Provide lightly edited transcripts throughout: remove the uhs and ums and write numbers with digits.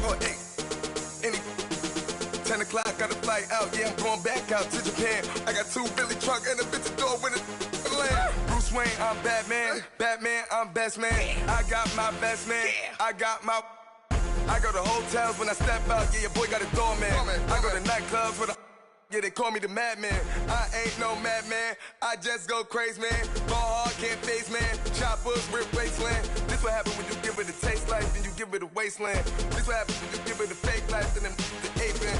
or 8. Any 10 o'clock, got a flight out. Yeah, I'm going back out to Japan. I got 2 Billy truck and a bitch door with a land. Bruce Wayne, I'm Batman. Batman, I'm best man. I got my best man. I got my... I go to hotels when I step out. Yeah, your boy got a doorman. I go to nightclubs with a... Yeah, they call me the madman. I ain't no madman. I just go crazy, man. Ball hard, can't face, man. Choppers, rip wasteland. This what happens when you give it a taste life, then you give it a wasteland. This what happens when you give it a fake life, then the ape in.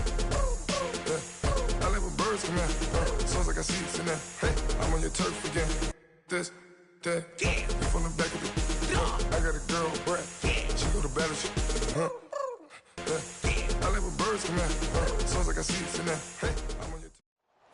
I live with birds come in. So it's like I see it's in there. Hey, I'm on your turf again. This, that. You from the back of the... I got a girl, Brad. She go to battleship. I live with birds come in. So it's like I see it's in there. Hey, I'm on your...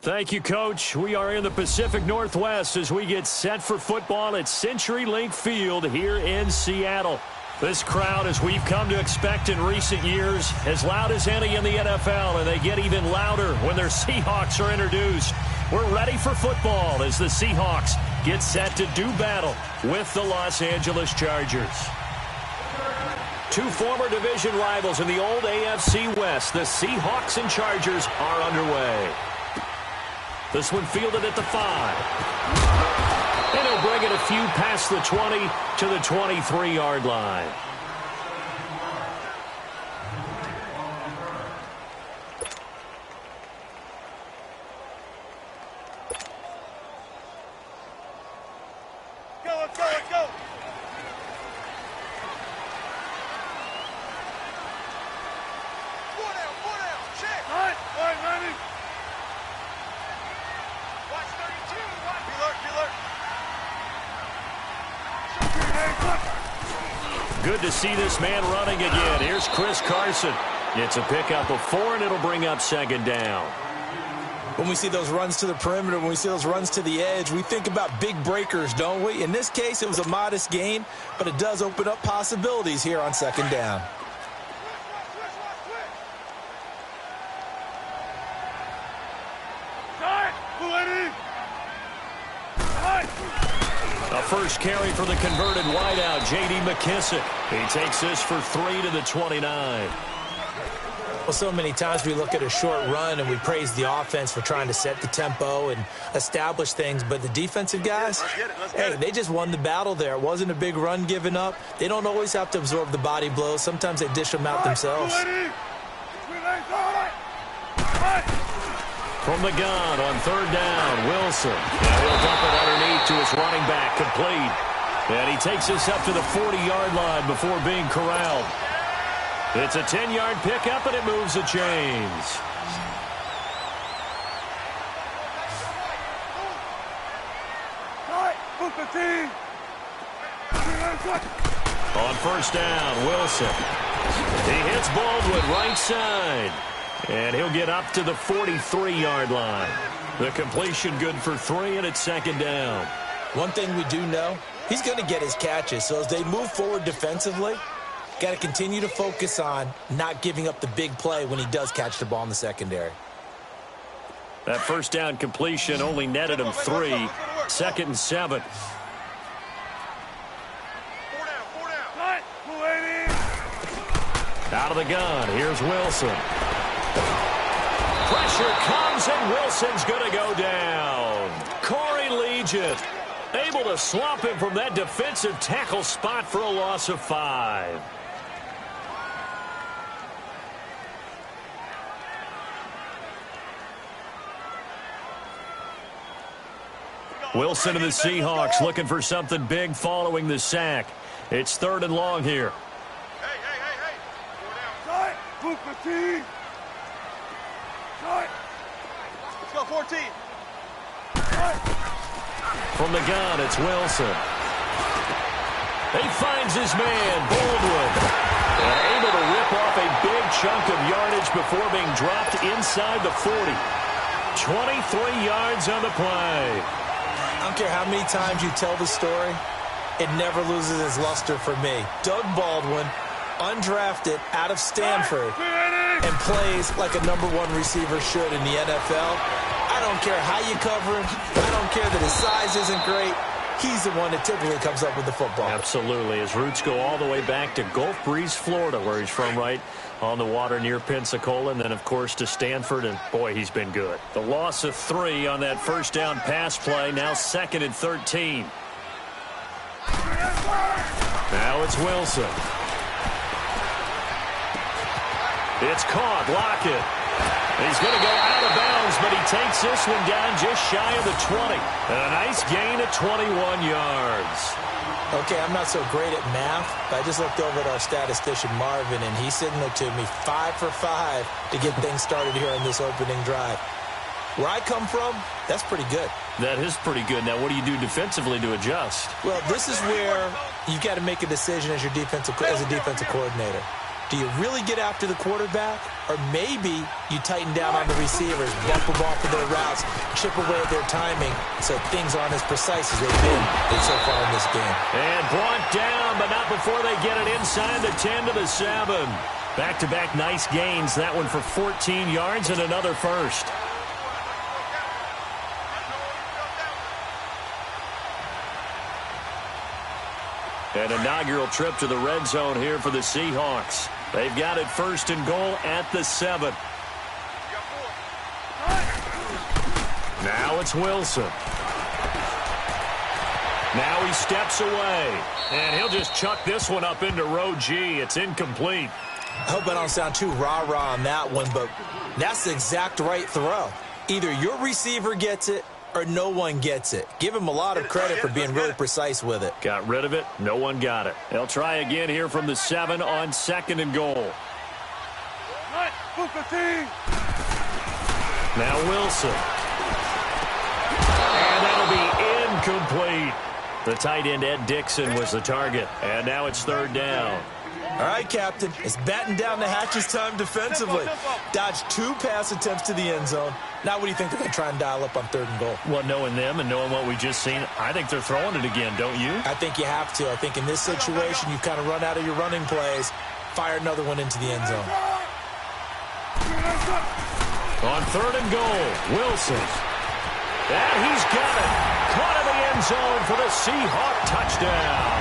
Thank you, Coach. We are in the Pacific Northwest as we get set for football at CenturyLink Field here in Seattle. This crowd, as we've come to expect in recent years, as loud as any in the NFL, and they get even louder when their Seahawks are introduced. We're ready for football as the Seahawks get set to do battle with the Los Angeles Chargers. 2 former division rivals in the old AFC West, the Seahawks and Chargers, are underway. This one fielded at the 5. And he'll bring it a few past the 20 to the 23-yard line. Go, let's go, let's go. Four down, check. All right, Manny. Watch 32, watch. Be alert. Good to see this man running again. Here's Chris Carson. It's a pickup of 4, and it'll bring up 2nd down. When we see those runs to the perimeter, when we see those runs to the edge, we think about big breakers, don't we? In this case, it was a modest gain, but it does open up possibilities here on 2nd down. A first carry for the converted wideout, J.D. McKissick. He takes this for 3 to the 29. Well, so many times we look at a short run and we praise the offense for trying to set the tempo and establish things, but the defensive guys, hey, they just won the battle there. It wasn't a big run given up. They don't always have to absorb the body blows. Sometimes they dish them out themselves. From the gun on 3rd down, Wilson. And he'll dump it underneath to his running back, complete. And he takes this up to the 40-yard line before being corralled. It's a 10-yard pickup, and it moves the chains. On 1st down, Wilson. He hits Baldwin right side. And he'll get up to the 43-yard line. The completion good for 3, and it's 2nd down. One thing we do know, he's going to get his catches. So as they move forward defensively, got to continue to focus on not giving up the big play when he does catch the ball in the secondary. That 1st down completion only netted him 3. 2nd and 7. Out of the gun, here's Wilson. Pressure comes, and Wilson's going to go down. Corey Liuget able to swamp him from that defensive tackle spot for a loss of 5. Wilson and the Seahawks looking for something big following the sack. It's 3rd and long here. Let's go, 14. From the gun, it's Wilson. He finds his man, Baldwin. And able to rip off a big chunk of yardage before being dropped inside the 40. 23 yards on the play. I don't care how many times you tell the story, it never loses its luster for me. Doug Baldwin, undrafted out of Stanford, and plays like a #1 receiver should in the NFL. I don't care how you cover him. I don't care that his size isn't great. he's the one that typically comes up with the football. Absolutely. His roots go all the way back to Gulf Breeze, Florida, where he's from, right on the water near Pensacola, and then, of course, to Stanford, and, boy, he's been good. The loss of 3 on that first down pass play, now 2nd and 13. Now it's Wilson. It's caught. Lockett. He's going to go out of bounds, but he takes this one down just shy of the 20. And a nice gain of 21 yards. Okay, I'm not so great at math, but I just looked over at our statistician, Marvin, and he signaled to me 5 for 5 to get things started here on this opening drive. Where I come from, that's pretty good. That is pretty good. Now, what do you do defensively to adjust? Well, this is where you got to make a decision as a defensive coordinator. Do you really get after the quarterback, or maybe you tighten down on the receivers, bump them off of their routes, chip away at their timing so things aren't as precise as they've been so far in this game? And brought down, but not before they get it inside the 10 to the 7. Back-to-back nice gains. That one for 14 yards and another first. An inaugural trip to the red zone here for the Seahawks. They've got it 1st and goal at the 7. Now it's Wilson. Now he steps away. And he'll just chuck this one up into row G. It's incomplete. I hope I don't sound too rah-rah on that one, but that's the exact right throw. Either your receiver gets it or no one gets it. Give him a lot of credit for being really precise with it. Got rid of it. No one got it. They'll try again here from the 7 on 2nd and goal. Now Wilson. And that'll be incomplete. The tight end, Ed Dixon, was the target. And now it's 3rd down. All right, Captain. It's batten down the hatches time defensively. Dodged 2 pass attempts to the end zone. Now what do you think they're going to try and dial up on 3rd and goal? Well, knowing them and knowing what we just seen, I think they're throwing it again, don't you? I think you have to. I think in this situation, you kind of run out of your running plays, fire another one into the end zone. On 3rd and goal, Wilson. And he's got it. Caught in the end zone for the Seahawk touchdown.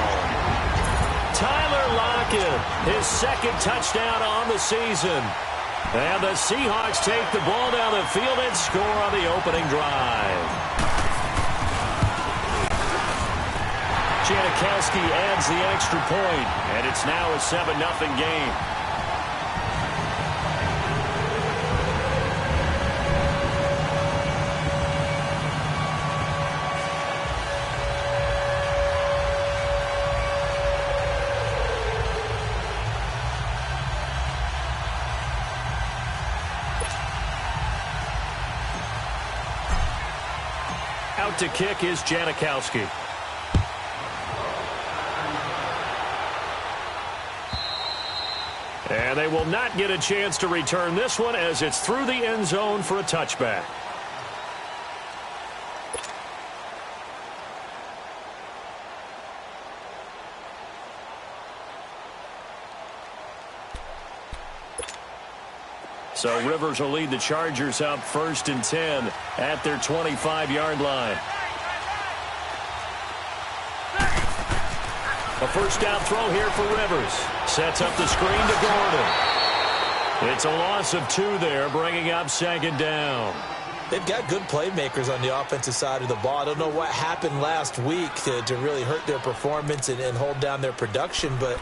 Tyler Lockett, his 2nd touchdown on the season. And the Seahawks take the ball down the field and score on the opening drive. Janikowski adds the extra point, and it's now a 7-0 game. Out to kick is Janikowski. And they will not get a chance to return this one as it's through the end zone for a touchback. So Rivers will lead the Chargers up 1st and 10 at their 25-yard line. A 1st down throw here for Rivers. Sets up the screen to Gordon. It's a loss of 2 there, bringing up 2nd down. They've got good playmakers on the offensive side of the ball. I don't know what happened last week to really hurt their performance and hold down their production, but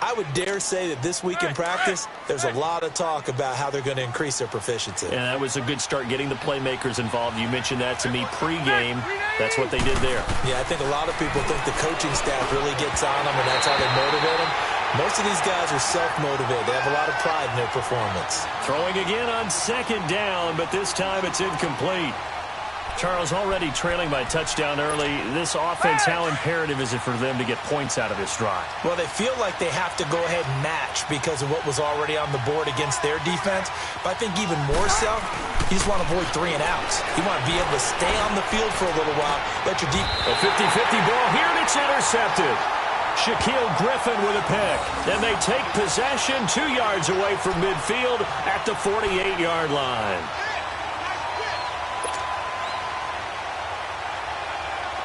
I would dare say that this week in practice, there's a lot of talk about how they're going to increase their proficiency. And that was a good start, getting the playmakers involved. You mentioned that to me pregame. That's what they did there. Yeah, I think a lot of people think the coaching staff really gets on them, and that's how they motivate them. Most of these guys are self-motivated. They have a lot of pride in their performance. Throwing again on 2nd down, but this time it's incomplete. Charles, already trailing by touchdown early. This offense, how imperative is it for them to get points out of this drive? Well, they feel like they have to go ahead and match because of what was already on the board against their defense. But I think even more so, you just want to avoid 3 and outs. You want to be able to stay on the field for a little while. Let your deep... A 50-50 ball here, and it's intercepted. Shaquille Griffin with a pick. Then they take possession 2 yards away from midfield at the 48-yard line.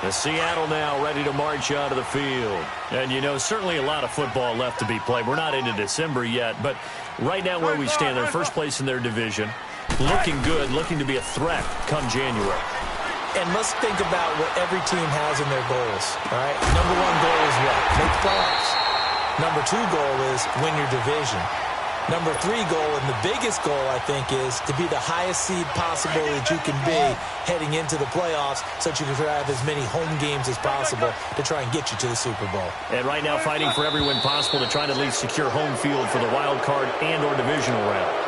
The Seattle now ready to march out of the field. And, you know, certainly a lot of football left to be played. We're not into December yet, but right now where we stand, they're first place in their division. Looking good, looking to be a threat come January. And let's think about what every team has in their goals, all right? Number one goal is what? Make the playoffs. Number two goal is win your division. Number three goal, and the biggest goal, I think, is to be the highest seed possible that you can be heading into the playoffs so that you can have as many home games as possible to try and get you to the Super Bowl. And right now fighting for every win possible to try to at least secure home field for the wild card and or divisional round.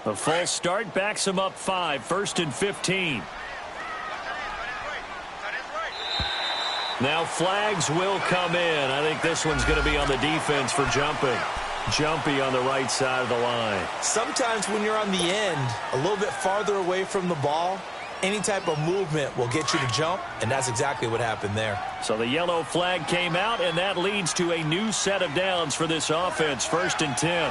A false start backs him up 5, 1st and 15. Now flags will come in. I think this one's going to be on the defense for jumping. Jumpy on the right side of the line. Sometimes when you're on the end, a little bit farther away from the ball, any type of movement will get you to jump, and that's exactly what happened there. So the yellow flag came out, and that leads to a new set of downs for this offense. 1st and 10.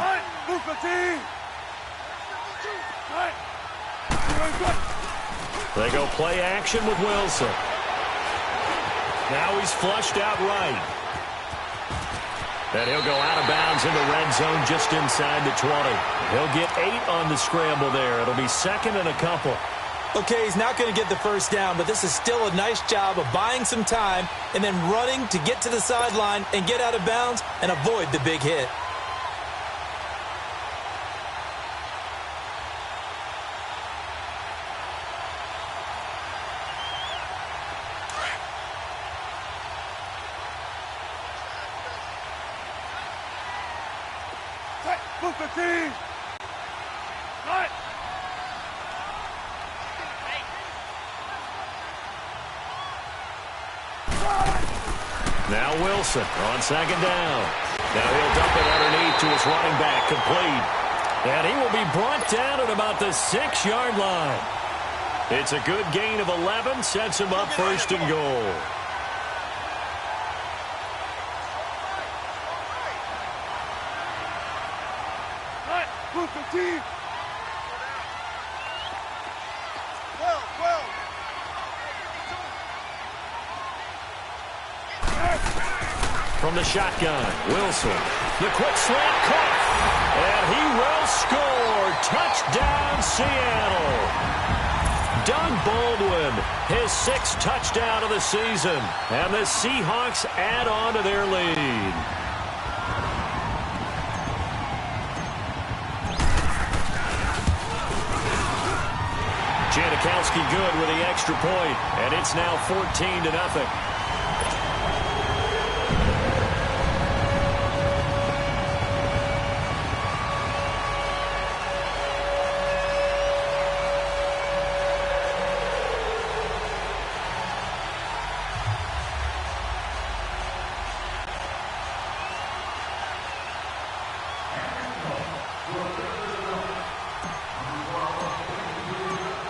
They go play action with Wilson. Now he's flushed out right. And he'll go out of bounds in the red zone just inside the 20. He'll get 8 on the scramble there. It'll be 2nd and a couple. Okay, he's not going to get the first down, but this is still a nice job of buying some time and then running to get to the sideline and get out of bounds and avoid the big hit. Now Wilson on 2nd down. Now he'll dump it underneath to his running back, complete. And he will be brought down at about the 6-yard line. It's a good gain of 11, sets him up 1st and goal. From the shotgun, Wilson. The quick slant caught. And he will score. Touchdown, Seattle. Doug Baldwin, his 6th touchdown of the season. And the Seahawks add on to their lead. Janikowski good with the extra point. And it's now 14-0.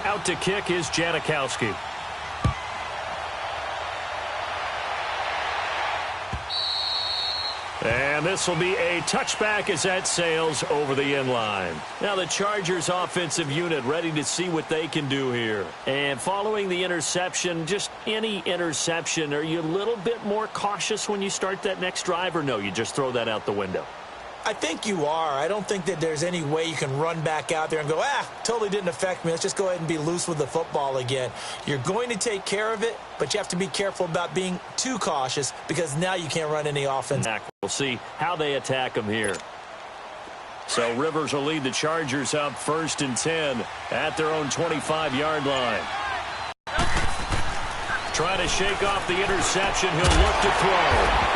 Out to kick is Janikowski. And this will be a touchback as that sails over the end line. Now the Chargers offensive unit ready to see what they can do here. And following the interception, just any interception, are you a little bit more cautious when you start that next drive, or no, you just throw that out the window? I think you are. I don't think that there's any way you can run back out there and go, totally didn't affect me. Let's just go ahead and be loose with the football again. You're going to take care of it, but you have to be careful about being too cautious because now you can't run any offense. We'll see how they attack them here. So Rivers will lead the Chargers up 1st and 10 at their own 25-yard line. Trying to shake off the interception. He'll look to throw.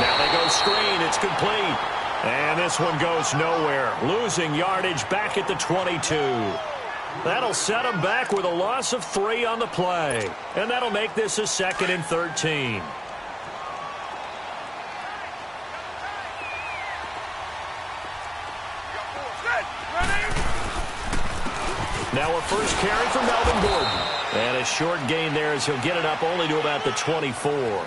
Now they go screen. It's complete. And this one goes nowhere. Losing yardage back at the 22. That'll set them back with a loss of 3 on the play. And that'll make this a 2nd and 13. a first carry for Melvin Gordon. And a short gain there as he'll get it up only to about the 24.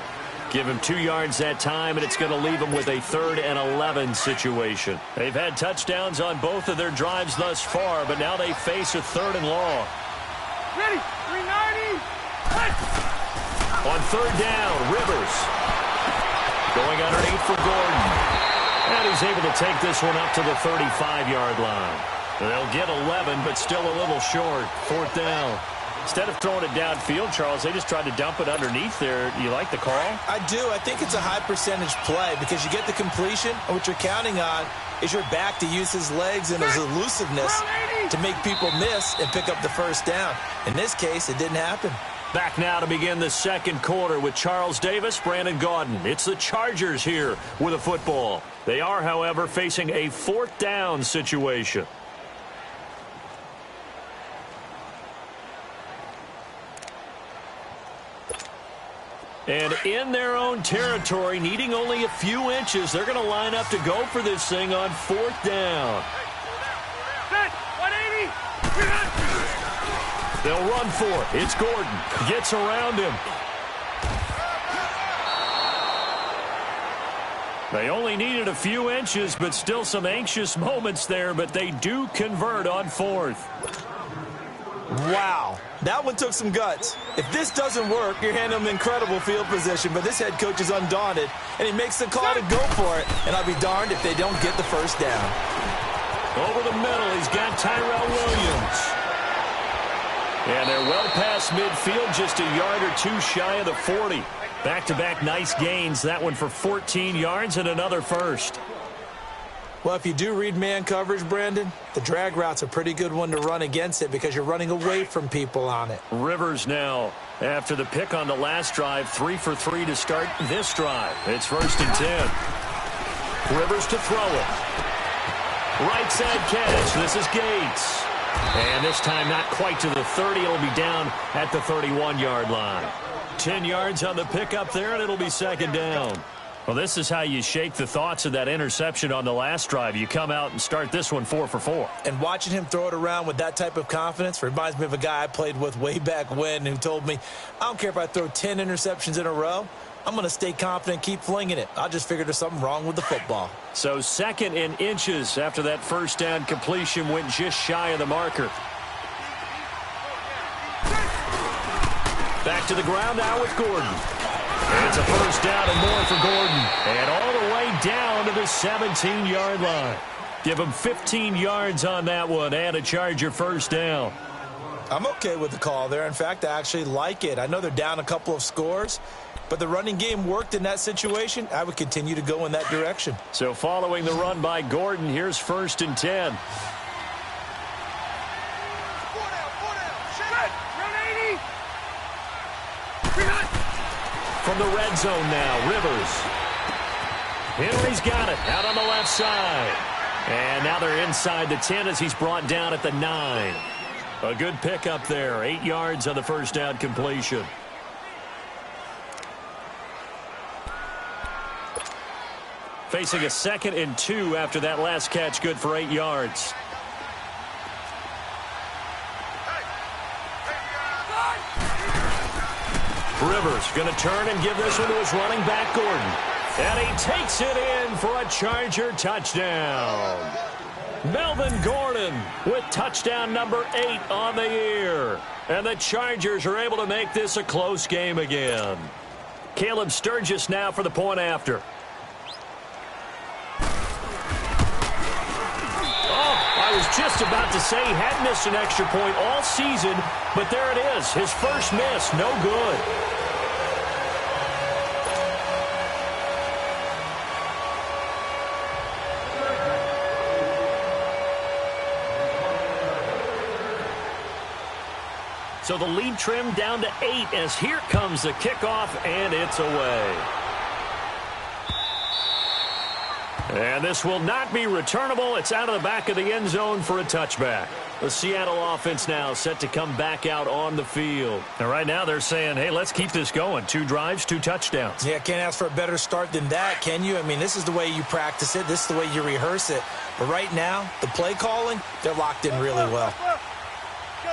Give him 2 yards that time, and it's going to leave him with a 3rd and 11 situation. They've had touchdowns on both of their drives thus far, but now they face a 3rd and long. Ready, 390. On 3rd down, Rivers going underneath for Gordon. And he's able to take this one up to the 35-yard line. They'll get 11, but still a little short. 4th down. Instead of throwing it downfield, Charles, they just tried to dump it underneath there. You like the call? I do. I think it's a high-percentage play because you get the completion, and what you're counting on is your back to use his legs and his elusiveness to make people miss and pick up the first down. In this case, it didn't happen. Back now to begin the second quarter with Charles Davis, Brandon Gaudin. It's the Chargers here with a football. They are, however, facing a 4th down situation. And in their own territory, needing only a few inches, they're going to line up to go for this thing on 4th down. Set, 180. They'll run for it. It's Gordon. Gets around him. They only needed a few inches, but still some anxious moments there, but they do convert on 4th. Wow. That one took some guts. If this doesn't work, you're handing him incredible field position, but this head coach is undaunted, and he makes the call to go for it, and I'll be darned if they don't get the first down. Over the middle, he's got Tyrell Williams. And they're well past midfield, just a yard or two shy of the 40. Back-to-back nice gains. That one for 14 yards and another first. Well, if you do read man coverage, Brandon, the drag route's a pretty good one to run against it because you're running away from people on it. Rivers now, after the pick on the last drive, 3 for 3 to start this drive. It's 1st and 10. Rivers to throw it. Right side catch. This is Gates. And this time not quite to the 30. It'll be down at the 31-yard line. 10 yards on the pickup there, and it'll be 2nd down. Well, this is how you shake the thoughts of that interception on the last drive. You come out and start this one 4 for 4. And watching him throw it around with that type of confidence reminds me of a guy I played with way back when who told me, I don't care if I throw 10 interceptions in a row. I'm going to stay confident, keep flinging it. I just figured there's something wrong with the football. So 2nd and inches after that first down completion went just shy of the marker. Back to the ground now with Gordon. It's a first down and more for Gordon. And all the way down to the 17-yard line. Give him 15 yards on that one and a Charger first down. I'm okay with the call there. In fact, I actually like it. I know they're down a couple of scores, but the running game worked in that situation. I would continue to go in that direction. So following the run by Gordon, here's 1st and 10. 4 down. Set, 180. From the red zone now, Rivers. Henry's got it out on the left side. And now they're inside the 10 as he's brought down at the 9. A good pickup there. 8 yards on the first down completion. Facing a 2nd and 2 after that last catch, good for 8 yards. Rivers going to turn and give this one to his running back, Gordon. And he takes it in for a Charger touchdown. Melvin Gordon with touchdown number 8 on the year. And the Chargers are able to make this a close game again. Caleb Sturgis now for the point after. I was just about to say he hadn't missed an extra point all season, but there it is. His first miss, no good. So the lead trimmed down to 8 as here comes the kickoff, and it's away. And this will not be returnable. It's out of the back of the end zone for a touchback. The Seattle offense now set to come back out on the field. And right now they're saying, hey, let's keep this going. 2 drives, 2 touchdowns. Yeah, can't ask for a better start than that, can you? I mean, this is the way you practice it. This is the way you rehearse it. But right now, the play calling, they're locked in really well. Go,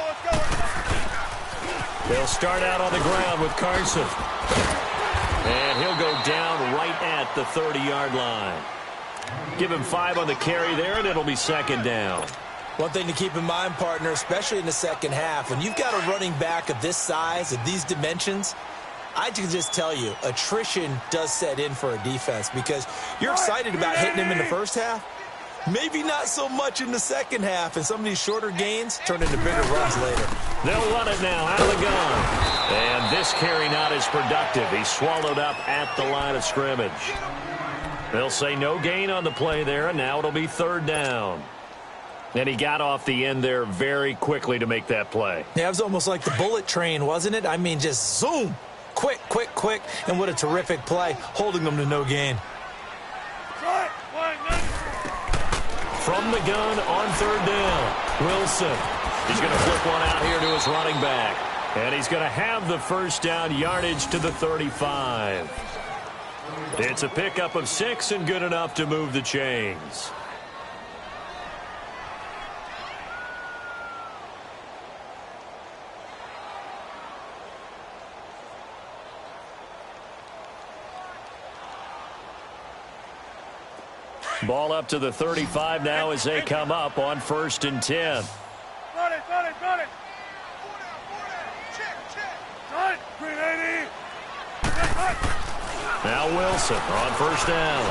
They'll start out on the ground with Carson. And he'll go down right at the 30-yard line. Give him 5 on the carry there, and it'll be second down. One thing to keep in mind, partner, especially in the second half, when you've got a running back of this size, of these dimensions, I can just tell you, attrition does set in for a defense because you're excited about hitting him in the first half. Maybe not so much in the second half, and some of these shorter gains turn into bigger runs later. They'll run it now out of the gun. And this carry not as productive. He's swallowed up at the line of scrimmage. They'll say no gain on the play there, and now it'll be third down. And he got off the end there very quickly to make that play. Yeah, it was almost like the bullet train, wasn't it? I mean, just zoom. Quick, quick, quick. And what a terrific play, holding them to no gain. From the gun on third down, Wilson. He's going to flip one out here to his running back. And he's going to have the first down yardage to the 35. It's a pickup of 6 and good enough to move the chains. Ball up to the 35 now as they come up on 1st and 10. Got it. Check. 380. Now Wilson on first down.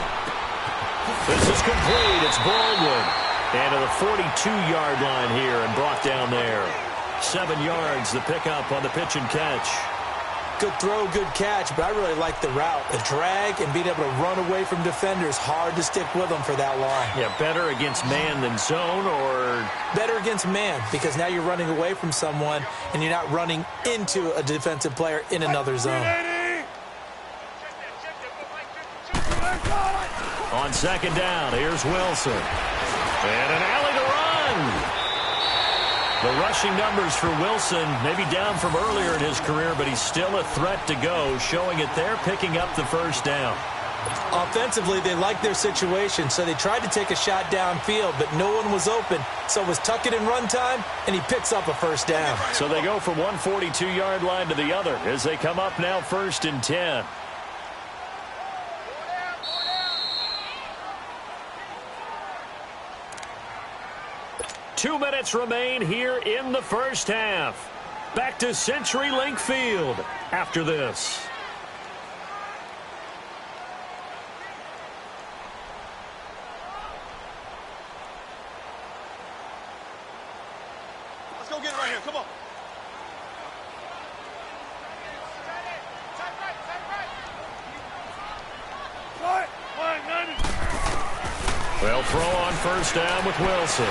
This is complete. It's Baldwin. And to the 42-yard line here and brought down there. 7 yards, the pickup on the pitch and catch. Good throw, good catch, but I really like the route. The drag and being able to run away from defenders, hard to stick with them for that long. Yeah, better against man than zone, or? Better against man, because now you're running away from someone and you're not running into a defensive player in another zone. On second down, here's Wilson. And an alley to run. The rushing numbers for Wilson maybe down from earlier in his career, but he's still a threat to go, showing it there, picking up the first down. Offensively, they liked their situation, so they tried to take a shot downfield, but no one was open. So it was tuck it in run time, and he picks up a first down. So they go from one 42-yard line to the other as they come up now 1st and 10. Two minutes remain here in the first half. Back to CenturyLink Field after this. Let's go get it right here. Come on. They'll throw on first down with Wilson.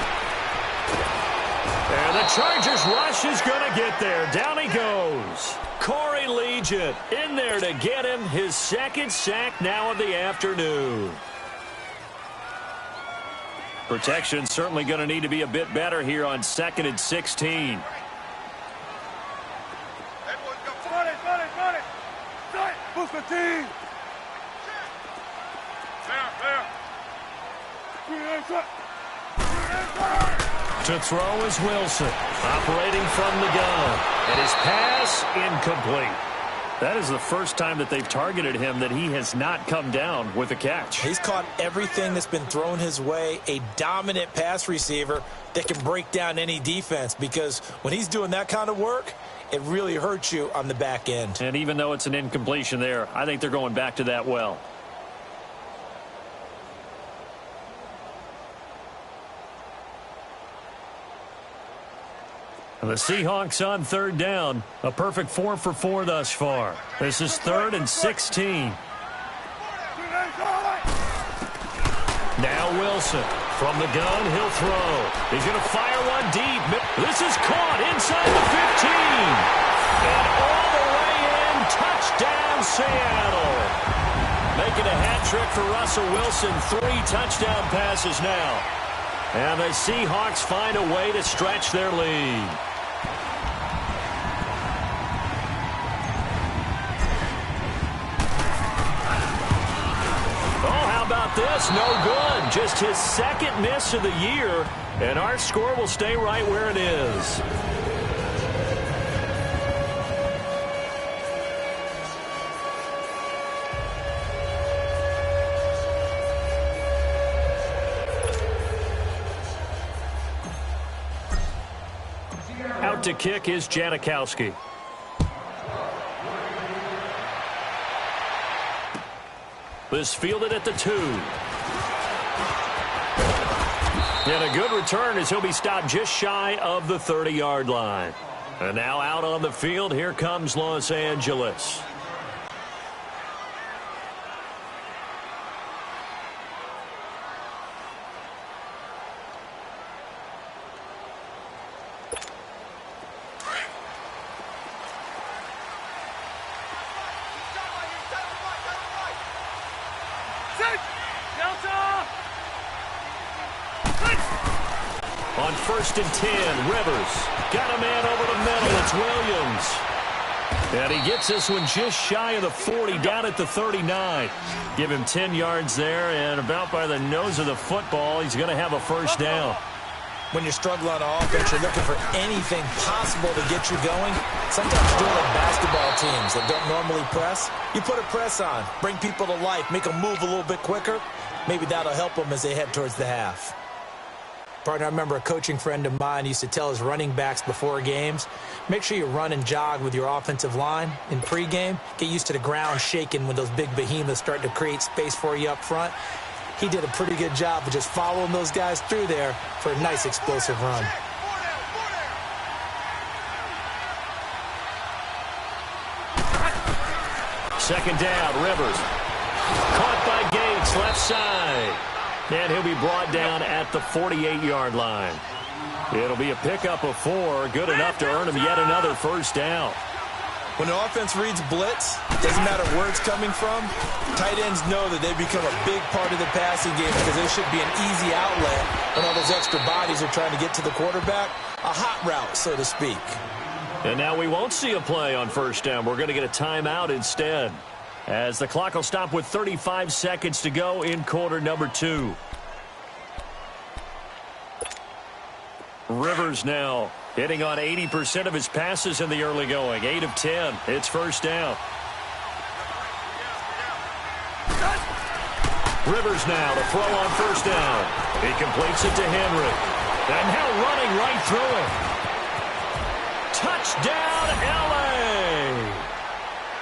And the Chargers rush is going to get there. Down he goes. Corey Liuget in there to get him his second sack now of the afternoon. Protection certainly going to need to be a bit better here on 2nd and 16. Got it. Boost the team. To throw is Wilson, operating from the gun. And his pass incomplete. That is the first time that they've targeted him that he has not come down with a catch. He's caught everything that's been thrown his way, a dominant pass receiver that can break down any defense, because when he's doing that kind of work, it really hurts you on the back end. And even though it's an incompletion there, I think they're going back to that well. The Seahawks on third down. A perfect 4 for 4 thus far. This is 3rd and 16. Now Wilson. From the gun, he'll throw. He's going to fire one deep. This is caught inside the 15. And all the way in. Touchdown, Seattle. Making a hat trick for Russell Wilson. 3 touchdown passes now. And the Seahawks find a way to stretch their lead. This no good. Just his second miss of the year, and our score will stay right where it is. to kick is Janikowski. This fielded at the 2. And a good return as he'll be stopped just shy of the 30-yard line. And now out on the field, here comes Los Angeles. On 1st and 10, Rivers got a man over the middle. It's Williams. And he gets this one just shy of the 40, down at the 39. Give him 10 yards there, and about by the nose of the football, he's going to have a first down. When you're struggling on offense, you're looking for anything possible to get you going. Sometimes you're doing like basketball teams that don't normally press. You put a press on, bring people to life, make them move a little bit quicker. Maybe that'll help them as they head towards the half. Partner, I remember a coaching friend of mine used to tell his running backs before games, make sure you run and jog with your offensive line in pregame. Get used to the ground shaking when those big behemoths start to create space for you up front. He did a pretty good job of just following those guys through there for a nice explosive run. Second down, Rivers. Caught by Gates, left side. And he'll be brought down at the 48-yard line. It'll be a pickup of 4, good enough to earn him yet another first down. When the offense reads blitz, doesn't matter where it's coming from, tight ends know that they become a big part of the passing game because there should be an easy outlet when all those extra bodies are trying to get to the quarterback. A hot route, so to speak. And now we won't see a play on first down. We're going to get a timeout instead, as the clock will stop with 35 seconds to go in quarter number 2. Rivers now hitting on 80% of his passes in the early going. 8 of 10. It's first down. Rivers now to throw on first down. He completes it to Henry. And now running right through him. Touchdown, L.A.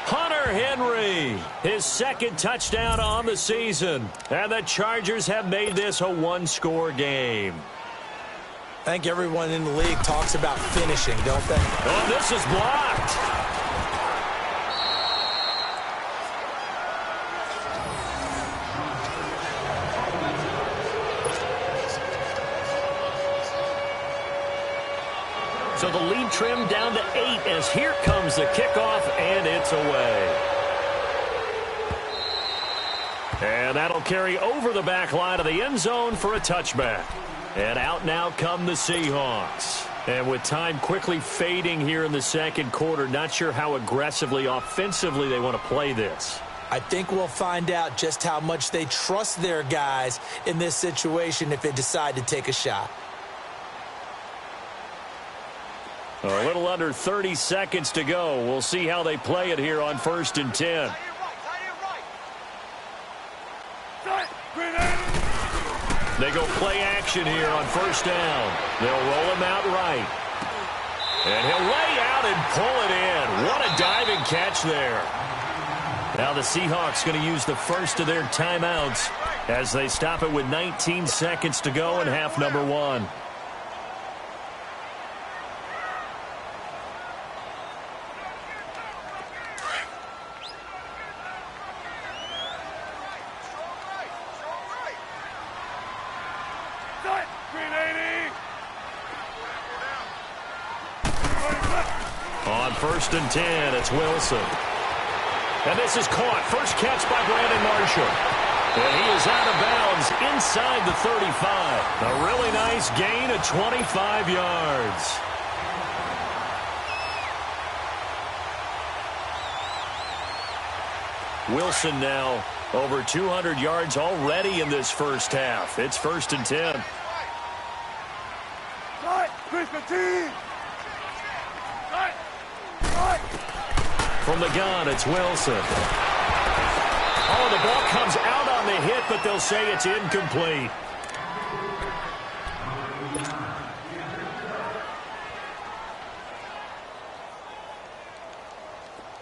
Hunter Henry, his second touchdown on the season. And the Chargers have made this a one-score game. I think everyone in the league talks about finishing, don't they? Oh, this is blocked. So the lead trimmed down to 8 as here comes the kickoff, and it's away. And that'll carry over the back line of the end zone for a touchback. And out now come the Seahawks. And with time quickly fading here in the second quarter, not sure how aggressively, offensively they want to play this. I think we'll find out just how much they trust their guys in this situation if they decide to take a shot. A little under 30 seconds to go. We'll see how they play it here on 1st and 10. They go play action here on first down. They'll roll him out right. And he'll lay out and pull it in. What a diving catch there. Now the Seahawks going to use the first of their timeouts as they stop it with 19 seconds to go in half number 1. On 1st and 10, it's Wilson. And this is caught. First catch by Brandon Marshall. And he is out of bounds inside the 35. A really nice gain of 25 yards. Wilson now over 200 yards already in this first half. It's 1st and 10. From the gun, it's Wilson. Oh, the ball comes out on the hit, but they'll say it's incomplete.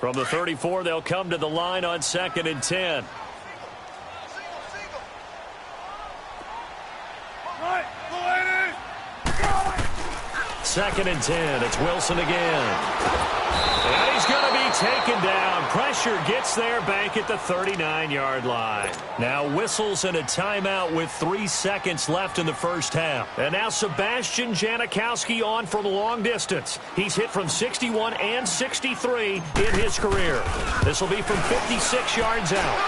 From the 34, they'll come to the line on 2nd and 10. Second and 10. It's Wilson again. And he's going to be taken down. Pressure gets there back at the 39-yard line. Now whistles and a timeout with 3 seconds left in the first half. And now Sebastian Janikowski on from long distance. He's hit from 61 and 63 in his career. This will be from 56 yards out.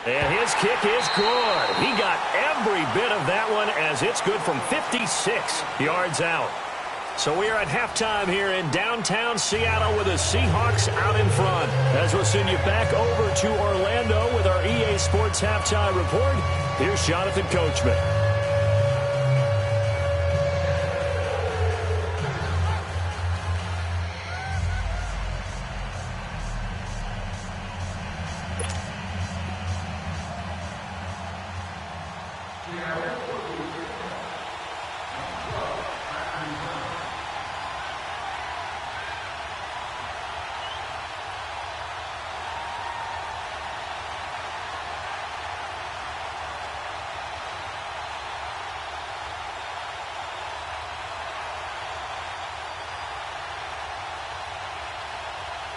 And his kick is good. He got every bit of that one as it's good from 56 yards out. So we are at halftime here in downtown Seattle with the Seahawks out in front. As we'll send you back over to Orlando with our EA Sports Halftime Report, here's Jonathan Coachman.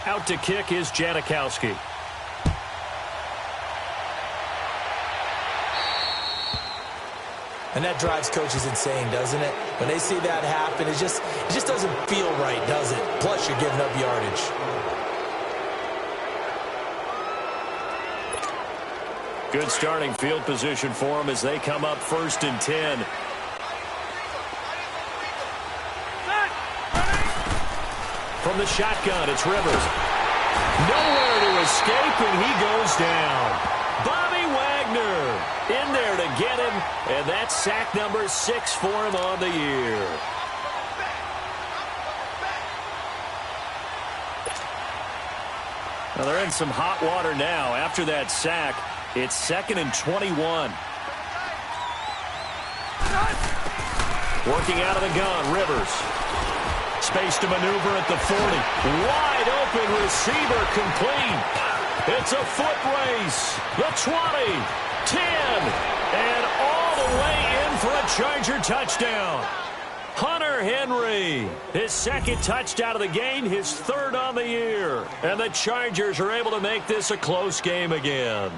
Out to kick is Janikowski. And that drives coaches insane, doesn't it? When they see that happen, it just doesn't feel right, does it? Plus, you're giving up yardage. Good starting field position for them as they come up 1st and 10. From the shotgun, it's Rivers. Nowhere to escape, and he goes down. Bobby Wagner in there to get him, and that's sack number 6 for him on the year. Now they're in some hot water now. After that sack, it's 2nd and 21. Working out of the gun, Rivers. Space to maneuver at the 40. Wide open receiver complete. It's a foot race. The 20, 10, and all the way in for a Charger touchdown. Hunter Henry, his 2nd touchdown of the game, his 3rd on the year. And the Chargers are able to make this a close game again.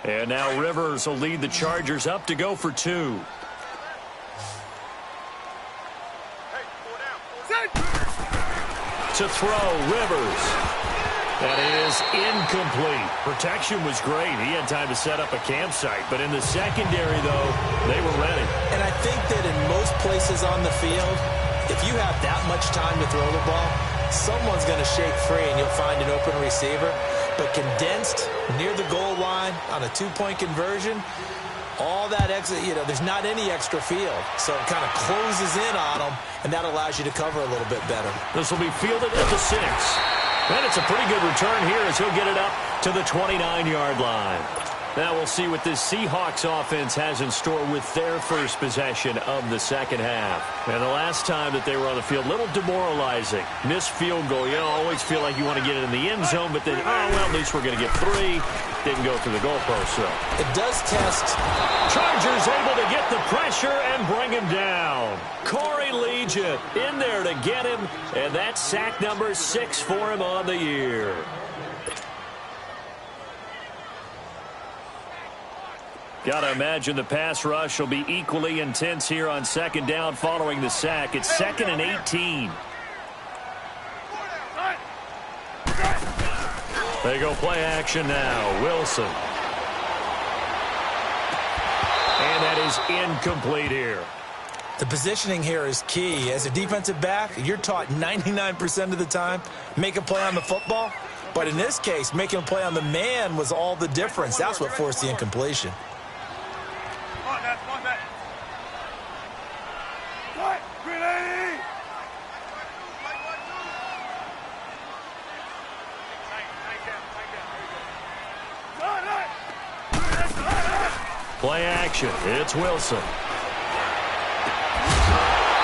And now Rivers will lead the Chargers up to go for 2. To throw, Rivers. That is incomplete. Protection was great. He had time to set up a campsite. But in the secondary, though, they were ready. And I think that in most places on the field, if you have that much time to throw the ball, someone's going to shake free and you'll find an open receiver. But condensed near the goal line on a 2-point conversion, all that extra, there's not any extra field. So it kind of closes in on them, and that allows you to cover a little bit better. This will be fielded at the 6. And it's a pretty good return here as he'll get it up to the 29-yard line. Now we'll see what this Seahawks offense has in store with their first possession of the second half. And the last time that they were on the field, a little demoralizing. Missed field goal. Always feel like you want to get it in the end zone, but then, at least we're going to get 3. Didn't go through the goalpost, though. It does test. Chargers able to get the pressure and bring him down. Corey Liuget in there to get him, and that's sack number 6 for him on the year. Got to imagine the pass rush will be equally intense here on 2nd down following the sack. It's 2nd and 18. They go play action now. Wilson. And that is incomplete here. The positioning here is key. As a defensive back, you're taught 99% of the time, make a play on the football. But in this case, making a play on the man was all the difference. That's what forced the incompletion. Play action. It's Wilson.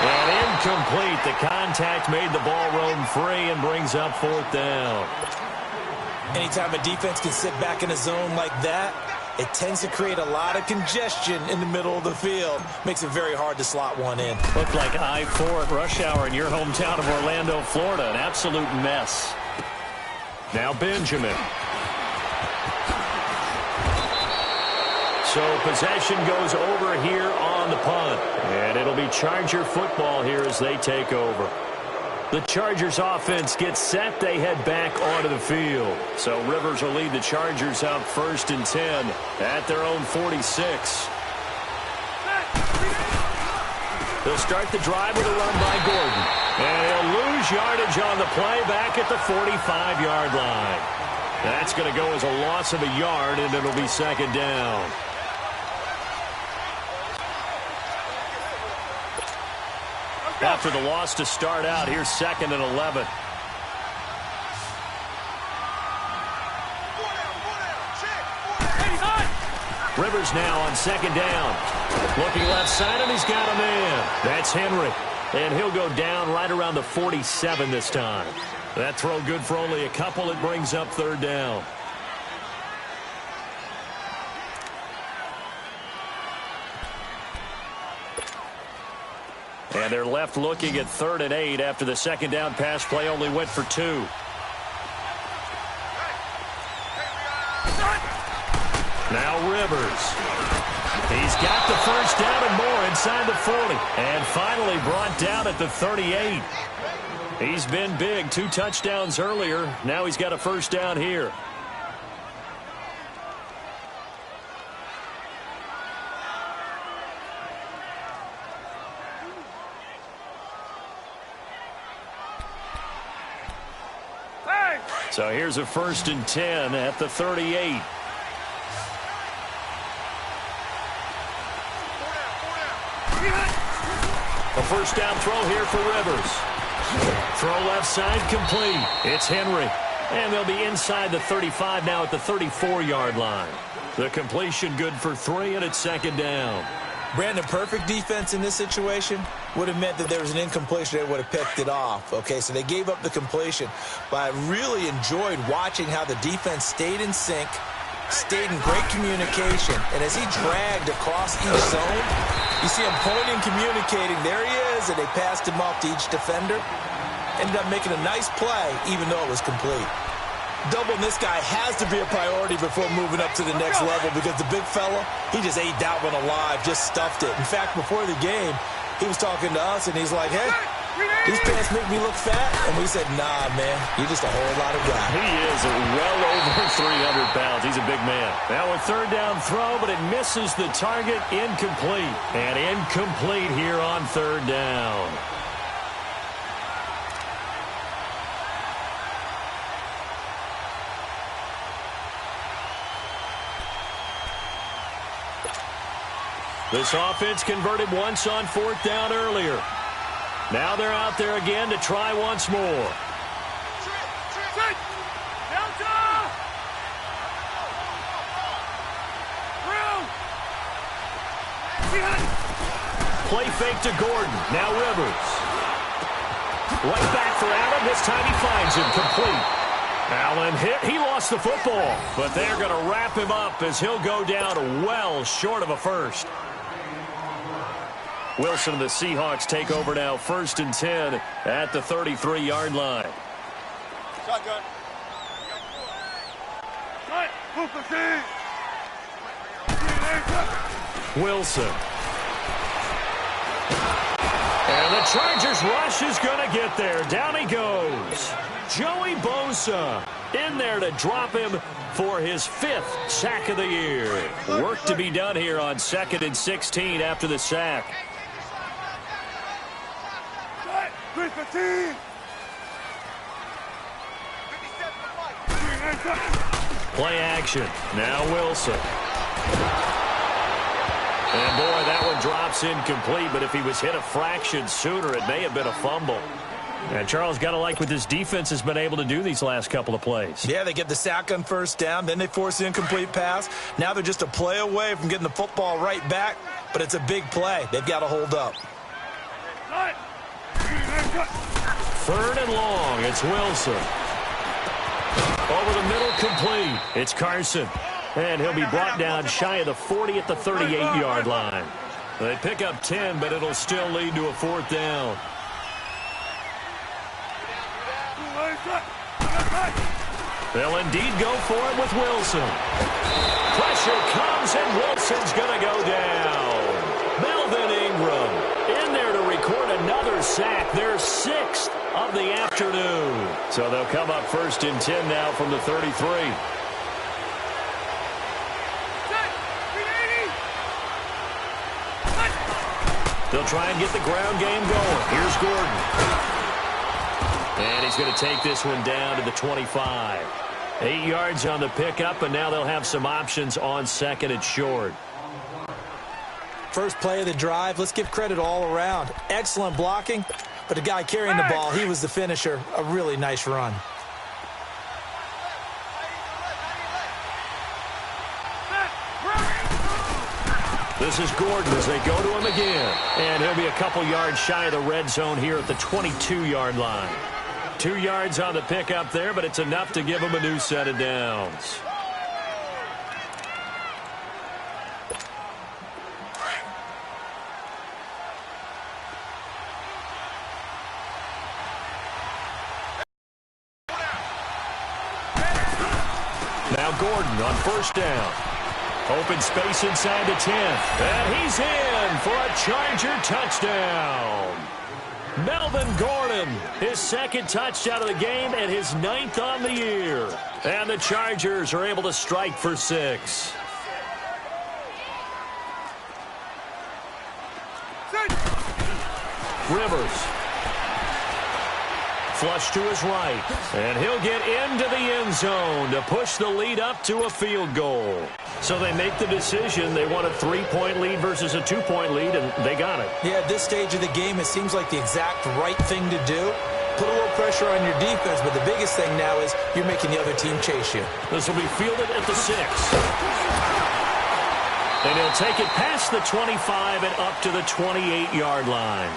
And incomplete. The contact made the ball roam free and brings up 4th down. Anytime a defense can sit back in a zone like that, it tends to create a lot of congestion in the middle of the field. Makes it very hard to slot one in. Looked like I-4 at rush hour in your hometown of Orlando, Florida. An absolute mess. Now Benjamin. So possession goes over here on the punt. And it'll be Charger football here as they take over. The Chargers offense gets set. They head back onto the field. So Rivers will lead the Chargers out 1st and 10 at their own 46. They'll start the drive with a run by Gordon. And he'll lose yardage on the play back at the 45-yard line. That's going to go as a loss of a yard, and it'll be 2nd down. After the loss to start out, here's 2nd and 11. Rivers now on 2nd down. Looking left side, and he's got a man. That's Henry. And he'll go down right around the 47 this time. That throw good for only a couple. It brings up 3rd down. And they're left looking at 3rd and 8 after the 2nd down pass play only went for 2. Now Rivers. He's got the 1st down and more inside the 40. And finally brought down at the 38. He's been big. 2 touchdowns earlier. Now he's got a 1st down here. So here's a 1st and 10 at the 38. A 1st down throw here for Rivers. Throw left side complete. It's Henry. And they'll be inside the 35 now at the 34-yard line. The completion good for 3, and it's 2nd down. Brandon, perfect defense in this situation would have meant that there was an incompletion. They would have picked it off. Okay, so they gave up the completion. But I really enjoyed watching how the defense stayed in sync, stayed in great communication. And as he dragged across each zone, you see him pointing, communicating. There he is, and they passed him off to each defender. Ended up making a nice play, even though it was complete. Doubling this guy has to be a priority before moving up to the next level, because the big fella, he just ate that one alive, just stuffed it. In fact, before the game, he was talking to us, and he's like, hey, these pants make me look fat. And we said, nah, man, you're just a whole lot of guy. He is well over 300 pounds. He's a big man. Now a 3rd down throw, but it misses the target. Incomplete. And incomplete here on 3rd down. This offense converted once on 4th down earlier. Now they're out there again to try once more. Play fake to Gordon. Now Rivers. Right back for Allen. This time he finds him complete. Allen hit. He lost the football. But they're going to wrap him up as he'll go down well short of a 1st. Wilson and the Seahawks take over now 1st and 10 at the 33-yard line. Shotgun. Wilson. And the Chargers rush is going to get there. Down he goes. Joey Bosa in there to drop him for his 5th sack of the year. Work to be done here on 2nd and 16 after the sack. Play action. Now Wilson. And boy, that one drops incomplete, but if he was hit a fraction sooner, it may have been a fumble. And Charles, got to like what this defense has been able to do these last couple of plays. Yeah, they get the sack on first down, then they force the incomplete pass. Now they're just a play away from getting the football right back, but it's a big play. They've got to hold up. 3rd and long. It's Wilson. Over the middle, complete. It's Carson. And he'll be brought down shy of the 40 at the 38-yard line. They pick up 10, but it'll still lead to a 4th down. They'll indeed go for it with Wilson. Pressure comes, and Wilson's going to go down. Melvin Ingram in there to record another sack. Their 6th of the afternoon. So they'll come up 1st and 10 now from the 33. They'll try and get the ground game going. Here's Gordon. And he's going to take this one down to the 25. 8 yards on the pickup, and now they'll have some options on 2nd and short. First play of the drive, let's give credit all around. Excellent blocking, but the guy carrying the ball, he was the finisher. A really nice run. This is Gordon as they go to him again. And he'll be a couple yards shy of the red zone here at the 22-yard line. 2 yards on the pickup there, but it's enough to give him a new set of downs. Now Gordon on 1st down. Open space inside the 10th. And he's in for a Charger touchdown. Melvin Gordon, his 2nd touchdown of the game and his 9th on the year. And the Chargers are able to strike for 6. Rivers. Flush to his right. And he'll get into the end zone to push the lead up to a field goal. So they make the decision. They want a 3-point lead versus a 2-point lead, and they got it. Yeah, at this stage of the game, it seems like the exact right thing to do. Put a little pressure on your defense, but the biggest thing now is you're making the other team chase you. This will be fielded at the 6. And he'll take it past the 25 and up to the 28-yard line.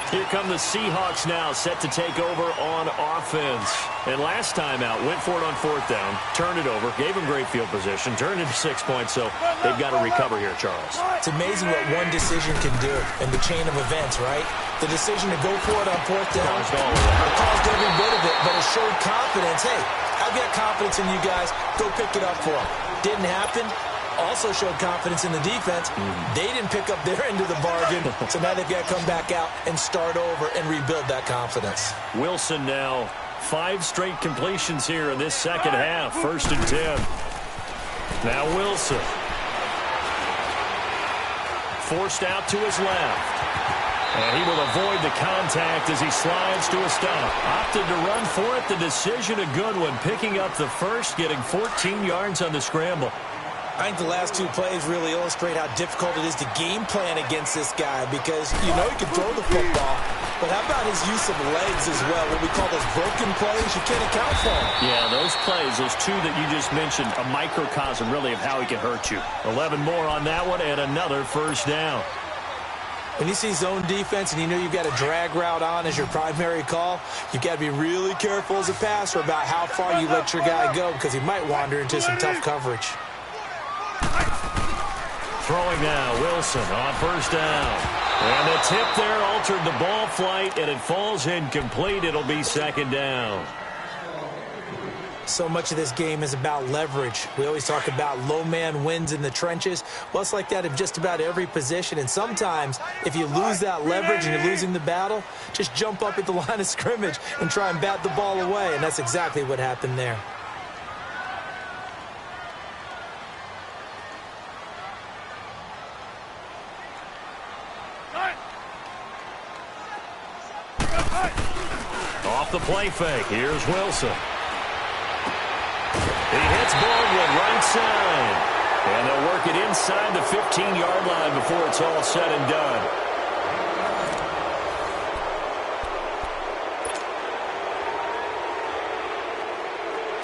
Here come the Seahawks now, set to take over on offense. And last time out, went for it on 4th down, turned it over, gave him great field position, turned it into 6 points, so they've got to recover here, Charles. It's amazing what one decision can do in the chain of events, right? The decision to go for it on 4th down, it caused every bit of it, but it showed confidence. Hey, I've got confidence in you guys. Go pick it up for them. Didn't happen. Also showed confidence in the defense. They didn't pick up their end of the bargain, so now they've got to come back out and start over and rebuild that confidence. Wilson now, 5 straight completions here in this 2nd half, 1st and 10. Now Wilson. Forced out to his left. And he will avoid the contact as he slides to a stop. Opted to run for it. The decision a good one. Picking up the first, getting 14 yards on the scramble. I think the last 2 plays really illustrate how difficult it is to game plan against this guy because you know he can throw the football, but how about his use of legs as well? What we call those broken plays, you can't account for them. Yeah, those plays, those 2 that you just mentioned, a microcosm really of how he can hurt you. 11 more on that one and another 1st down. When you see zone defense and you know you've got a drag route on as your primary call, you've got to be really careful as a passer about how far you let your guy go because he might wander into some tough coverage. Throwing now, Wilson on 1st down. And the tip there altered the ball flight, and it falls incomplete. It'll be 2nd down. So much of this game is about leverage. We always talk about low man wins in the trenches. Well, it's like that in just about every position. And sometimes, if you lose that leverage and you're losing the battle, just jump up at the line of scrimmage and try and bat the ball away. And that's exactly what happened there. Off the play fake, here's Wilson. He hits Baldwin right side. And they'll work it inside the 15-yard line before it's all said and done.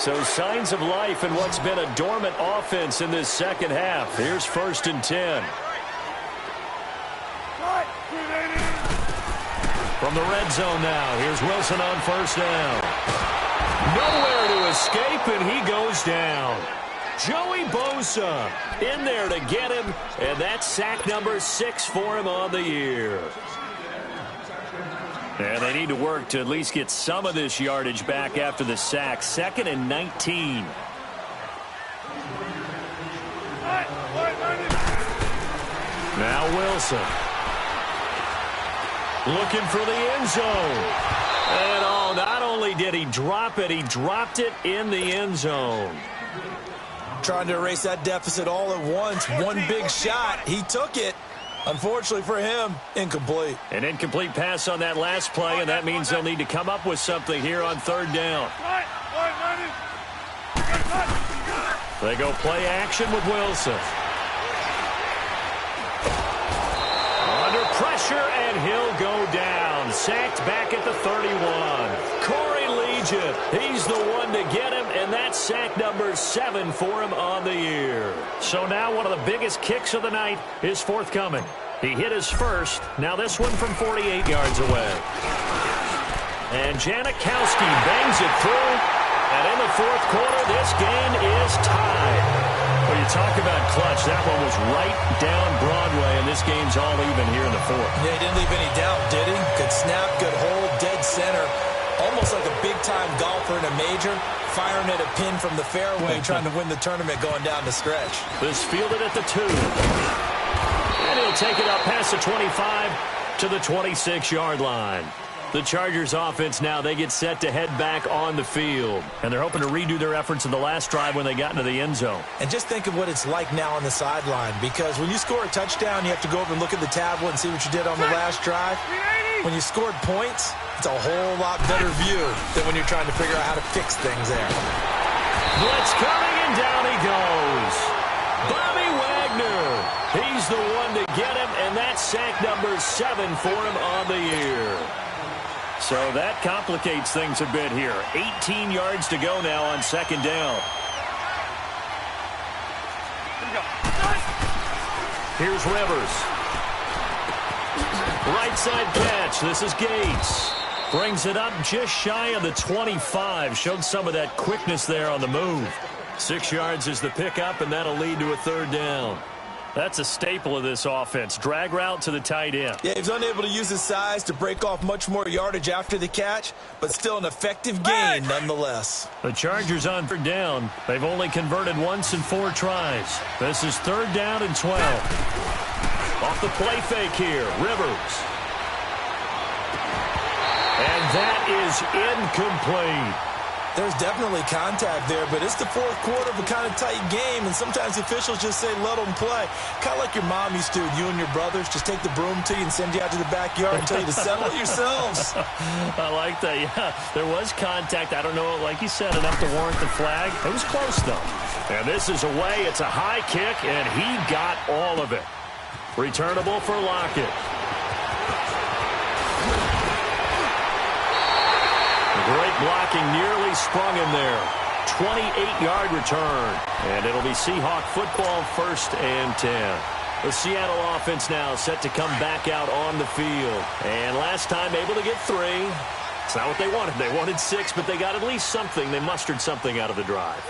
So signs of life in what's been a dormant offense in this second half. Here's 1st and 10. From the red zone now, here's Wilson on 1st down. Nowhere to escape, and he goes down. Joey Bosa in there to get him, and that's sack number 6 for him on the year. And they need to work to at least get some of this yardage back after the sack. 2nd and 19. Now Wilson. Looking for the end zone. And not only did he drop it, he dropped it in the end zone. Trying to erase that deficit all at once. One big shot. He took it. Unfortunately for him, incomplete. An incomplete pass on that last play, and that means they'll need to come up with something here on 3rd down. They go play action with Wilson. Under pressure, and he'll go down. Sacked back at the 31. Corey Liuget, he's the one to get him, and that's sack number 7 for him on the year. So now one of the biggest kicks of the night is forthcoming. He hit his first. Now this one from 48 yards away. And Janikowski bangs it through. And in the 4th quarter, this game is tied. Well, you talk about clutch. That one was right down Broadway, and this game's all even here in the 4th. Yeah, he didn't leave any doubt, did he? Good snap, good hold, dead center. Almost like a big-time golfer in a major, firing at a pin from the fairway, trying to win the tournament going down the stretch. This fielded at the 2. And he'll take it up past the 25 to the 26-yard line. The Chargers offense now, they get set to head back on the field. And they're hoping to redo their efforts in the last drive when they got into the end zone. And just think of what it's like now on the sideline, because when you score a touchdown, you have to go over and look at the tablet and see what you did on the last drive. When you scored points, it's a whole lot better view than when you're trying to figure out how to fix things there. Blitz coming, and down he goes. Bobby Wagner, he's the one to get him, and that's sack number 7 for him on the year. So that complicates things a bit here. 18 yards to go now on 2nd down. Here's Rivers. Right side catch. This is Gates. Brings it up just shy of the 25. Showed some of that quickness there on the move. 6 yards is the pickup, and that'll lead to a 3rd down. That's a staple of this offense. Drag route to the tight end. Yeah, he's unable to use his size to break off much more yardage after the catch, but still an effective gain nonetheless. The Chargers on 3rd down. They've only converted once in 4 tries. This is 3rd down and 12. Off the play fake here, Rivers. And that is incomplete. There's definitely contact there, but it's the 4th quarter of a kind of tight game, and sometimes officials just say, let them play. Kind of like your mom used to with you and your brothers. Just take the broom to you and send you out to the backyard and tell you to settle it yourselves. I like that, yeah. There was contact. I don't know, like you said, enough to warrant the flag. It was close, though. And this is away. It's a high kick, and he got all of it. Returnable for Lockett. Great blocking, nearly sprung him there. 28-yard return. And it'll be Seahawk football, 1st and 10. The Seattle offense now set to come back out on the field. And last time able to get 3. It's not what they wanted. They wanted 6, but they got at least something. They mustered something out of the drive.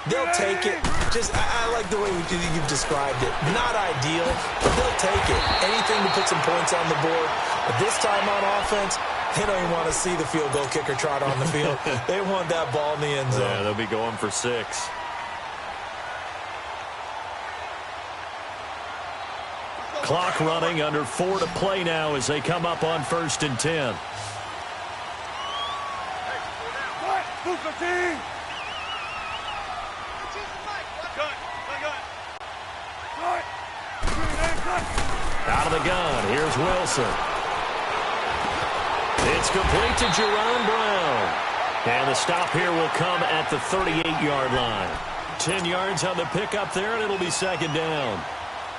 They'll take it. I like the way you've described it. Not ideal, but they'll take it. Anything to put some points on the board. But this time on offense, they don't even want to see the field goal kicker trot on the field. They want that ball in the end zone. Yeah, they'll be going for 6. Clock running, under 4 to play now as they come up on 1st and 10. Out of the gun, here's Wilson. It's complete to Jerron Brown. And the stop here will come at the 38-yard line. 10 yards on the pickup there, and it'll be 2nd down.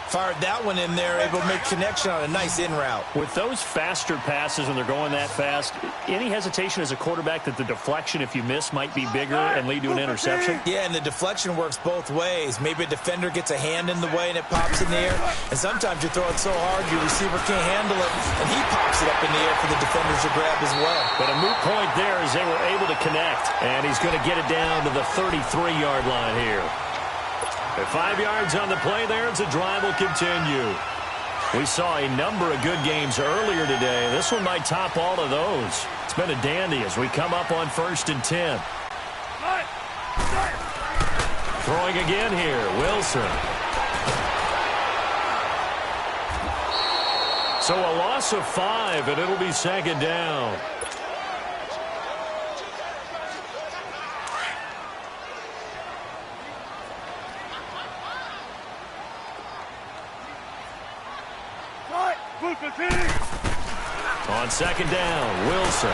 Fired that one in there, able to make connection on a nice in route. With those faster passes when they're going that fast, any hesitation as a quarterback that the deflection, if you miss, might be bigger and lead to an interception? Yeah, and the deflection works both ways. Maybe a defender gets a hand in the way and it pops in the air. And sometimes you throw it so hard your receiver can't handle it, and he pops it up in the air for the defenders to grab as well. But a moot point there as they were able to connect. And he's going to get it down to the 33-yard line here. At 5 yards on the play there, the drive will continue. We saw a number of good games earlier today. This one might top all of those. It's been a dandy as we come up on 1st and 10. Throwing again here, Wilson. So a loss of 5, and it'll be 2nd down. On 2nd down, Wilson.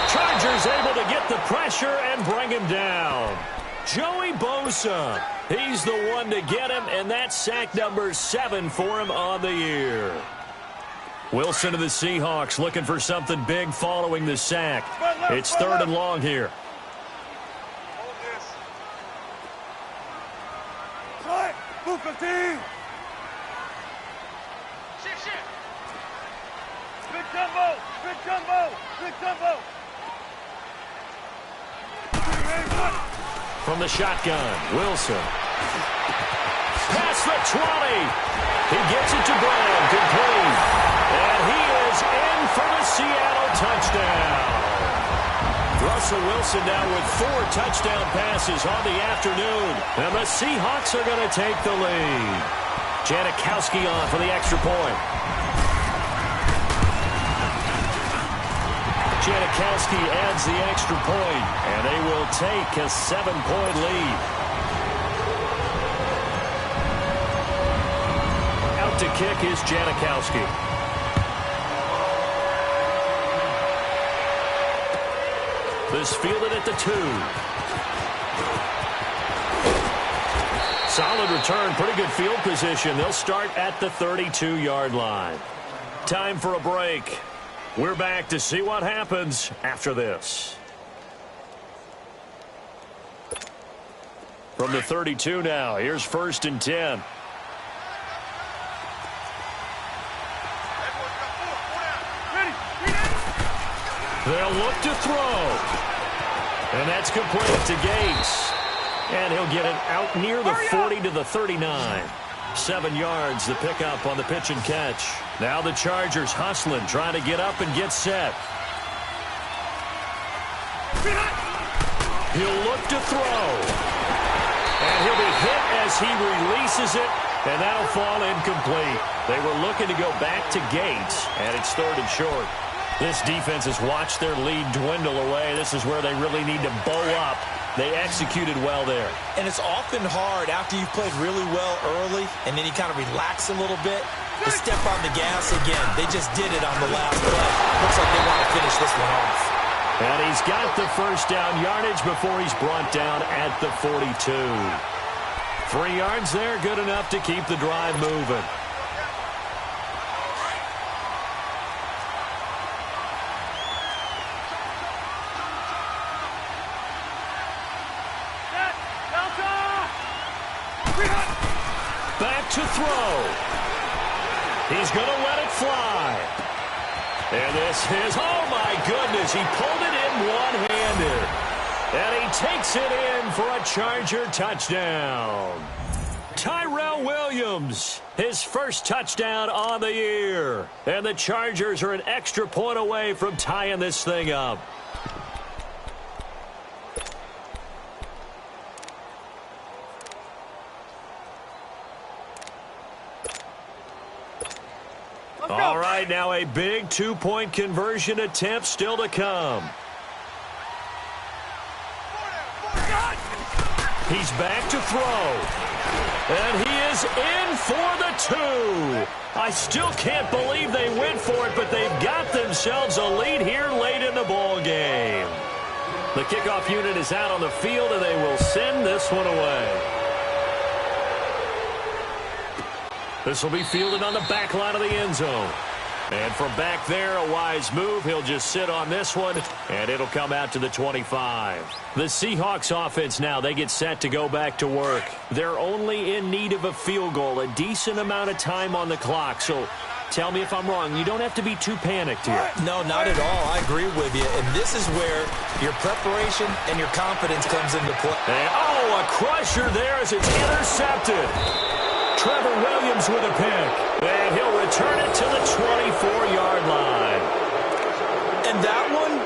Chargers able to get the pressure and bring him down. Joey Bosa, he's the one to get him, and that's sack number 7 for him on the year. Wilson to the Seahawks looking for something big following the sack. It's 3rd and long here. From the shotgun, Wilson. Past the 20. He gets it to Brown, complete. And he is in for the Seattle touchdown. Russell Wilson now with 4 touchdown passes on the afternoon. And the Seahawks are going to take the lead. Janikowski on for the extra point. Janikowski adds the extra point, and they will take a 7-point lead. Out to kick is Janikowski. This fielded at the 2. Solid return, pretty good field position. They'll start at the 32-yard line. Time for a break. We're back to see what happens after this. From the 32 now, here's 1st and 10. They'll look to throw. And that's complete to Gates. And he'll get it out near the 40 to the 39. 7 yards, the pickup on the pitch and catch. Now the Chargers hustling, trying to get up and get set. He'll look to throw. And he'll be hit as he releases it, and that'll fall incomplete. They were looking to go back to Gates, and it's 3rd and short. This defense has watched their lead dwindle away. This is where they really need to bow up. They executed well there. And it's often hard after you've played really well early and then you kind of relax a little bit to step on the gas again. They just did it on the last play. Looks like they want to finish this one off. And he's got the 1st down yardage before he's brought down at the 42. 3 yards there, good enough to keep the drive moving. Back to throw. He's going to let it fly. And this is, oh my goodness, he pulled it in one-handed. And he takes it in for a Charger touchdown. Tyrell Williams, his 1st touchdown on the year. And the Chargers are an extra point away from tying this thing up. All right, now a big 2-point conversion attempt still to come. He's back to throw. And he is in for the 2. I still can't believe they went for it, but they've got themselves a lead here late in the ball game. The kickoff unit is out on the field, and they will send this one away. This will be fielded on the back line of the end zone. And from back there, a wise move. He'll just sit on this one, and it'll come out to the 25. The Seahawks offense now, they get set to go back to work. They're only in need of a field goal, a decent amount of time on the clock. So tell me if I'm wrong. You don't have to be too panicked here. No, not at all. I agree with you. And this is where your preparation and your confidence comes into play. And, a crusher there as it's intercepted. Trevor Williams with a pick. And he'll return it to the 24-yard line. And that one,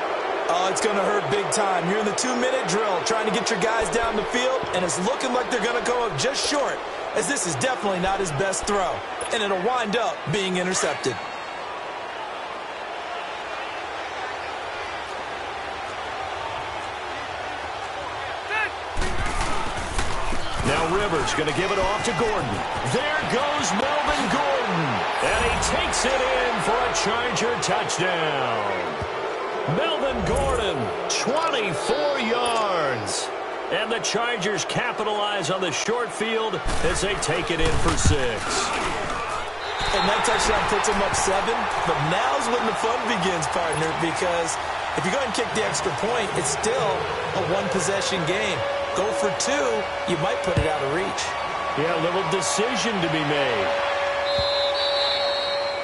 it's going to hurt big time. You're in the 2-minute drill trying to get your guys down the field, and it's looking like they're going to go up just short, as this is definitely not his best throw. And it'll wind up being intercepted. Now Rivers going to give it off to Gordon. There goes Melvin Gordon. And he takes it in for a Charger touchdown. Melvin Gordon, 24 yards. And the Chargers capitalize on the short field as they take it in for 6. And that touchdown puts them up 7. But now's when the fun begins, partner, because if you go and kick the extra point, it's still a one-possession game. Go for 2, you might put it out of reach. Yeah, a little decision to be made.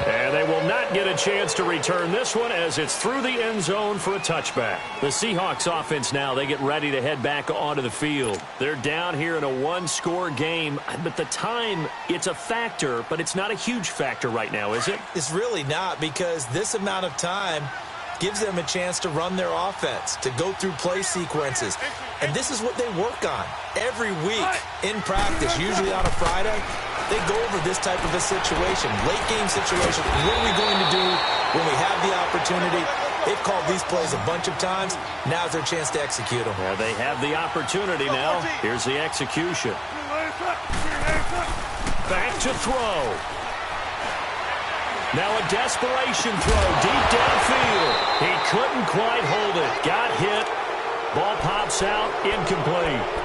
And they will not get a chance to return this one as it's through the end zone for a touchback. The Seahawks offense now, they get ready to head back onto the field. They're down here in a one-score game, but the time, it's a factor, but it's not a huge factor right now, is it? It's really not, because this amount of time gives them a chance to run their offense, to go through play sequences. And this is what they work on every week in practice, usually on a Friday. They go over this type of a situation, late game situation. What are we going to do when we have the opportunity? They've called these plays a bunch of times. Now's their chance to execute them. Yeah, they have the opportunity now. Here's the execution. Back to throw. Now a desperation throw deep downfield. He couldn't quite hold it. Got hit. Ball pops out. Incomplete.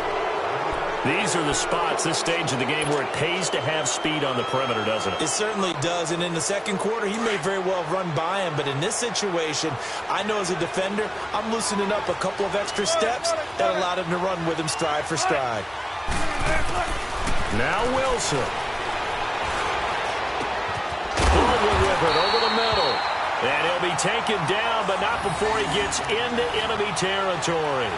These are the spots, this stage of the game, where it pays to have speed on the perimeter, doesn't it? It certainly does. And in the second quarter, he may very well have run by him. But in this situation, I know as a defender, I'm loosening up a couple of extra steps that allowed him to run with him stride for stride. Now Wilson. Baldwin with it over the middle. And he'll be taken down, but not before he gets into enemy territory.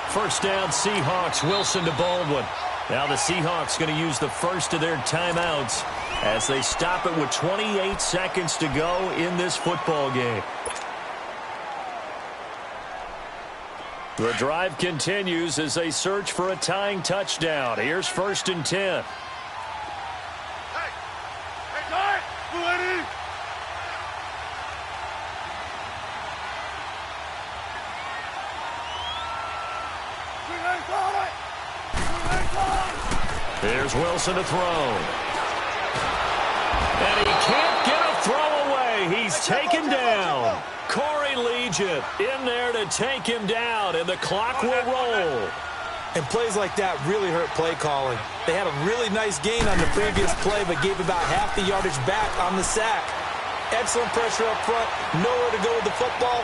First down, Seahawks. Wilson to Baldwin. Now the Seahawks going to use the first of their timeouts as they stop it with 28 seconds to go in this football game. The drive continues as they search for a tying touchdown. Here's 1st and 10. Here's Wilson to throw. And he can't get a throw away. He's taken down. Corey Liuget in there to take him down, and the clock will roll. And plays like that really hurt play calling. They had a really nice gain on the previous play, but gave about half the yardage back on the sack. Excellent pressure up front. Nowhere to go with the football.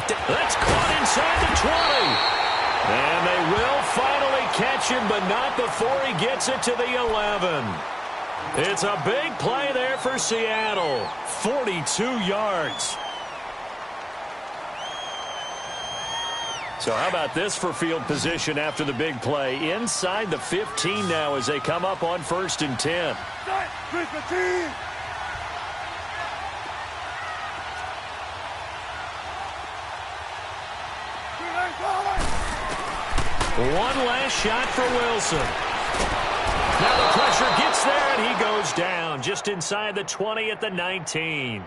That's caught inside the 20. And they will finally catch him, but not before he gets it to the 11. It's a big play there for Seattle. 42 yards. So how about this for field position after the big play? Inside the 15 now as they come up on 1st and 10. One last shot for Wilson. Now the pressure gets there, and he goes down just inside the 20 at the 19.